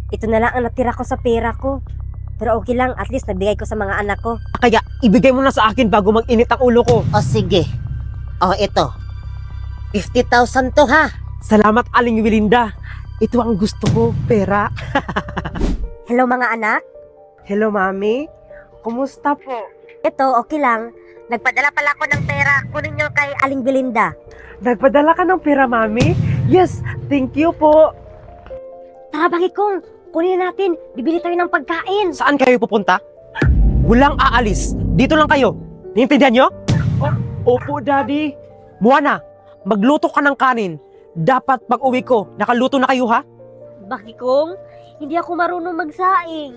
Ito na lang ang natira ko sa pera ko. Pero okay lang, at least nabigay ko sa mga anak ko. Kaya ibigay mo na sa akin bago mag-init ang ulo ko. O sige. O ito. 50,000 to ha. Salamat, Aling Wilinda. Ito ang gusto ko, pera. Hello mga anak. Hello, Mami. Kumusta po? Ito, okay lang. Nagpadala pala ako ng pera. Kunin nyo kay Aling Belinda. Nagpadala ka ng pera, Mami? Yes, thank you po. Tara, bakit kung kunin na natin. Bibili tayo ng pagkain. Saan kayo pupunta? Walang aalis. Dito lang kayo. Naintindihan nyo? Opo, Daddy. Moana, magluto ka ng kanin. Dapat pag uwi ko, nakaluto na kayo ha? Bakit kung hindi ako marunong magsaing?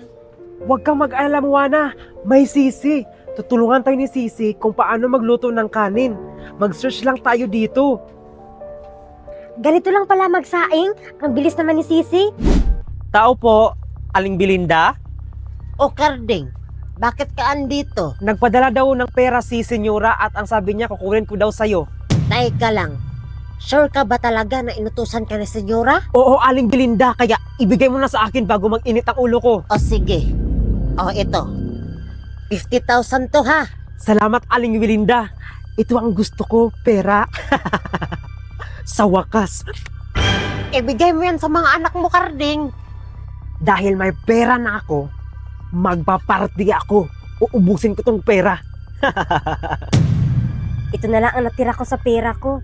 Huwag kang mag-alala, Moana. May Sisi. Tutulungan tayo ni Sisi kung paano magluto ng kanin. Mag-search lang tayo dito. Ganito lang pala magsaing? Ang bilis naman ni Sisi. Tao po, Aling Belinda. O Karding, bakit ka andito? Nagpadala daw ng pera si Senyora at ang sabi niya kukunin ko daw sa'yo. Teka lang. Sure ka ba talaga na inutusan ka ni senyora? Oo, Aling Belinda, kaya ibigay mo na sa akin bago mag-init ang ulo ko. O sige. O ito. 50,000 to ha. Salamat, Aling Belinda. Ito ang gusto ko, pera. Sa wakas, Ibigay mo yan sa mga anak mo, Karding. dahil may pera na ako, magpaparty ako. Uubusin ko tong pera. Ito na lang ang natira ko sa pera ko.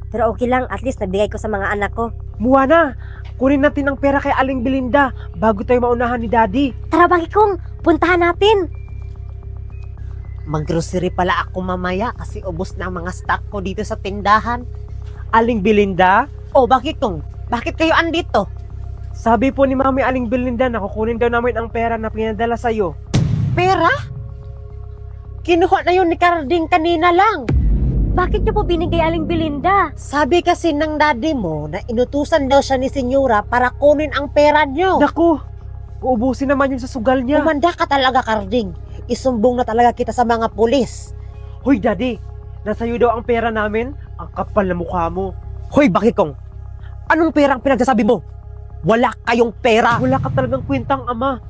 Pero okay lang, at least nabigay ko sa mga anak ko. Moana, kunin natin ang pera kay Aling Belinda bago tayo maunahan ni Daddy. Tara, bakit kung puntahan natin. Mag-grocery pala ako mamaya kasi ubos na ang mga stock ko dito sa tindahan. Aling Belinda, O bakit kung? Bakit kayo andito? sabi po ni Mami Aling Belinda na kukunin daw namin ang pera na pinadala sa'yo. Pera? Kinuha na yun ni Karding kanina lang. Bakit niyo po binigay Aling Belinda? Sabi kasi ng daddy mo na inutusan daw siya ni senyora para kunin ang pera nyo. Naku, uubusin naman yun sa sugal niya. Umanda ka talaga, Karding. Isumbong na talaga kita sa mga pulis. Hoy, Daddy, nasa'yo daw ang pera namin? Ang kapal na mukha mo. Hoy, Bakikong, anong perang pinagsasabi mo? Wala kayong pera. Wala ka talagang kwentang ama.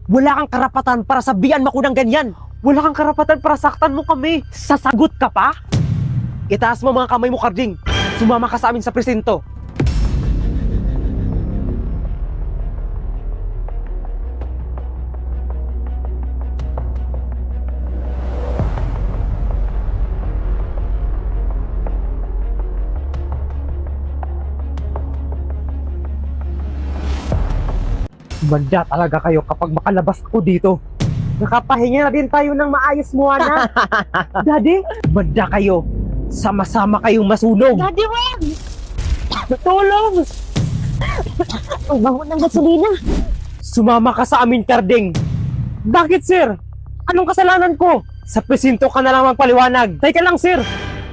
Wala kang karapatan para sabihan mo ko ng ganyan. Wala kang karapatan para saktan mo kami. Sasagot ka pa? Itaas mo mga kamay mo, Karding. Sumama ka sa amin sa presinto. Manda talaga kayo kapag makalabas ko dito. Nakapahinga na din tayo ng maayos, Moana. Daddy, manda kayo. Sama-sama kayong masunog. Daddy, wag! Tulong! Ang bango ng gasolina. Sumama ka sa amin, Karding. Bakit, sir? Anong kasalanan ko? Sa presinto ka na lang magpaliwanag. Teka lang, sir.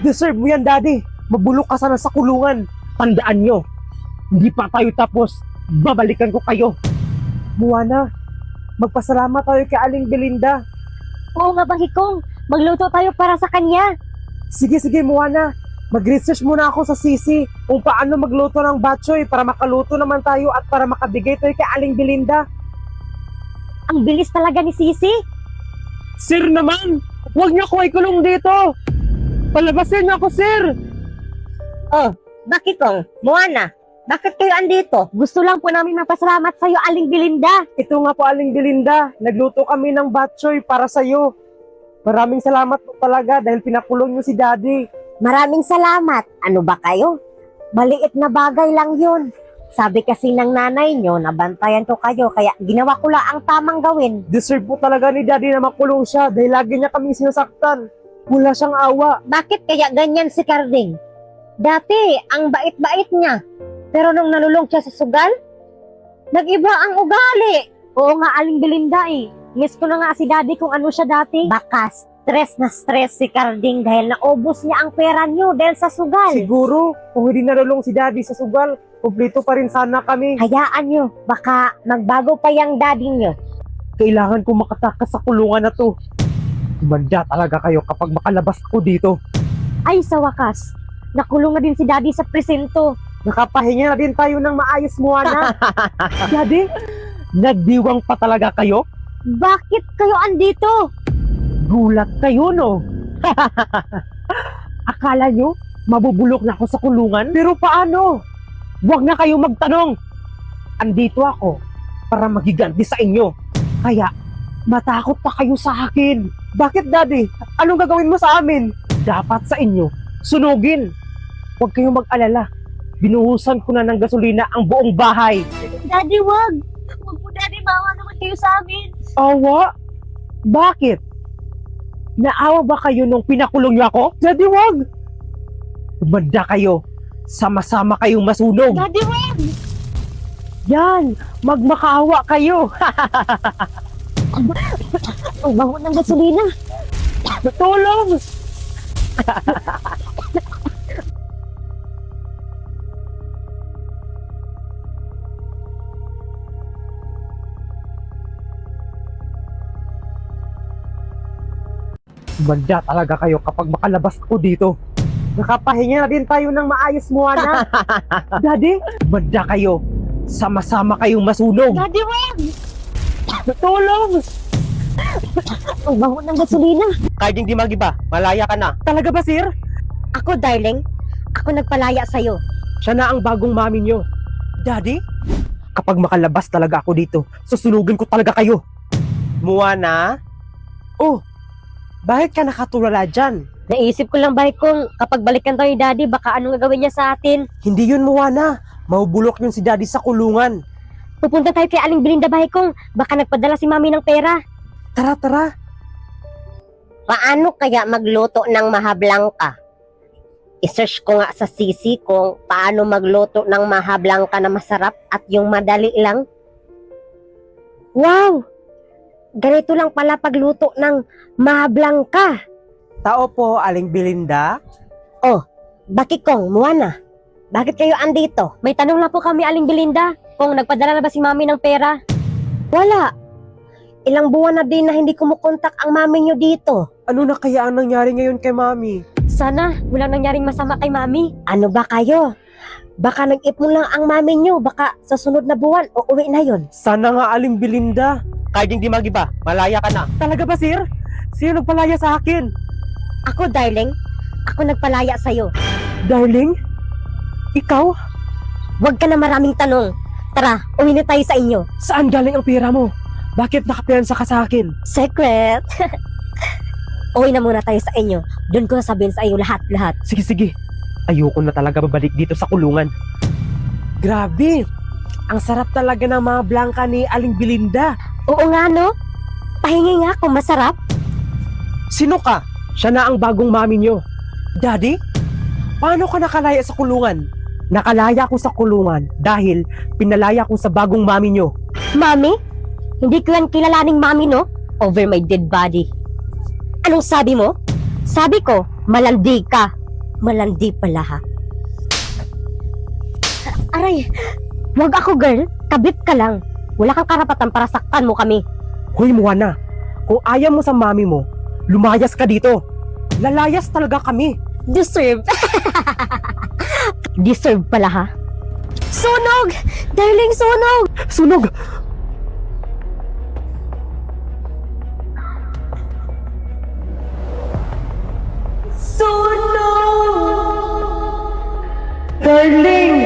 Deserve mo yan, Daddy. Mabulok ka sana sa kulungan. Tandaan nyo, hindi pa tayo tapos. Babalikan ko kayo. Moana, magpasalamat tayo kay Aling Belinda. Oo nga, bakit kung magluto tayo para sa kanya. Sige, Moana. Mag-research muna ako sa Sisi kung paano magluto ng batchoy para makaluto naman tayo at para makabigay tayo kay Aling Belinda. Ang bilis talaga ni Sisi. Sir naman, huwag niyo ako ikulong dito. Palabasin niyo ako, sir. Bakit kung? Moana, bakit kayo andito? Gusto lang po namin magpasalamat sa iyo, Aling Belinda. Ito nga po, Aling Belinda. Nagluto kami ng batchoy para sa'yo. Maraming salamat po talaga dahil pinakulong niyo si Daddy. Maraming salamat. Ano ba kayo? Maliit na bagay lang yun. Sabi kasi ng nanay nyo, nabantayan ko kayo, kaya ginawa ko lang ang tamang gawin. Deserve po talaga ni Daddy na makulong siya dahil lagi niya kami sinasaktan. Wala siyang awa. Bakit kaya ganyan si Karding? Dati, ang bait-bait niya. Pero nung nalulong siya sa sugal, nag-iba ang ugali. Oo nga, Aling Belinda eh. Miss ko na nga si Daddy kung ano siya dati. Baka stress na stress si Karding dahil naubos niya ang pera niyo dahil sa sugal. Siguro, kung hindi nalulong si Daddy sa sugal, kumplito pa rin sana kami. Hayaan niyo, baka magbago pa yung daddy niyo. Kailangan ko makatakas sa kulungan na to. Manda talaga kayo kapag makalabas ko dito. Ay, sa wakas. Nakulong na din si Daddy sa presinto. Nakapahinga na din tayo ng maayos, Moana. Daddy, nagdiwang pa talaga kayo? Bakit kayo andito? Gulat kayo, no? Akala nyo, mabubulok na ako sa kulungan? Pero paano? Huwag na kayo magtanong. Andito ako para magiganti sa inyo. Kaya, matakot pa kayo sa akin. Bakit, Daddy? Anong gagawin mo sa amin? Dapat sa inyo, sunugin. Huwag kayong mag-alala. Binuhusan ko na ng gasolina ang buong bahay. Daddy, wag! Wag po, Daddy, bawa naman kayo sa amin. Awa? Bakit? Naawa ba kayo nung pinakulong niyo ako? Daddy, wag! Umanda kayo. Sama-sama kayong masunog. Daddy, wag! Yan! Magmakaawa kayo. Ang bango ng gasolina. Tulong! Umanda talaga kayo kapag makalabas ako dito. Nakapahinga na din tayo ng maayos, Moana. Daddy, umanda kayo. Sama-sama kayong masunog. Daddy, wag! Tulong! Ang bango ng gasolina. Kahit hindi magiba, malaya ka na. Talaga ba, sir? Ako, darling. Ako nagpalaya sa'yo. Siya na ang bagong mami nyo. Daddy? Kapag makalabas talaga ako dito, susunugin ko talaga kayo. Moana? Oh, bakit ka nakatulala dyan? Naisip ko lang ba kung kapag balikan tayo ni Daddy, baka anong gagawin niya sa atin? Hindi yun, Moana. Mahubulok yun si Daddy sa kulungan. Pupunta tayo kay Aling Belinda bahay kong baka nagpadala si Mami ng pera. Tara, tara. Paano kaya magluto ng mahablang ka? I-search ko nga sa CC kung paano magluto ng mahablang ka na masarap at yung madali lang. Wow! Ganito lang pala pagluto ng mahablang ka. Tao po, Aling Belinda. Bakit kong, Moana? Bakit kayo andito? May tanong lang po kami, Aling Belinda, kung nagpadala na ba si Mami ng pera? Wala. Ilang buwan na din na hindi kumukontak ang mami nyo dito. Ano na kaya ang nangyari ngayon kay Mami? Sana walang nangyaring masama kay Mami. Ano ba kayo? Baka nag-ipon lang ang mami nyo. Baka sa sunod na buwan o uwi na yon. Sana nga, Aling Belinda. Kahit hindi magiba, malaya ka na. Talaga ba, sir? Sino nagpalaya sa akin? Ako, darling. Ako nagpalaya sa'yo. Darling? Ikaw? Huwag ka na maraming tanong. Tara, uwi na tayo sa inyo. Saan galing ang pera mo? Bakit nakapiyansa ka sa akin? Secret. Uwi na muna tayo sa inyo. Doon ko sabihin sa iyo lahat-lahat. Sige, sige. Ayoko na talaga babalik dito sa kulungan. Grabe! Ang sarap talaga ng mga blangka ni Aling Belinda. Oo nga, no? Pahingi nga kung masarap. Sino ka? Siya na ang bagong mami nyo. Daddy? Paano ka nakalaya sa kulungan? Nakalaya ko sa kulungan dahil pinalaya ko sa bagong mami nyo. Mami? Hindi ko yan kilalaning mami, no? Over my dead body. Anong sabi mo? Sabi ko, malandi ka. Malandi pala, ha? Aray, wag ako, girl. Kabit ka lang. Wala kang karapatan para saktan mo kami. Hoy, Moana. Kung ayaw mo sa mami mo, lumayas ka dito. Lalayas talaga kami. Deserve. Deserve pala, ha? Sunog! Darling, sunog! Sunog! Darling!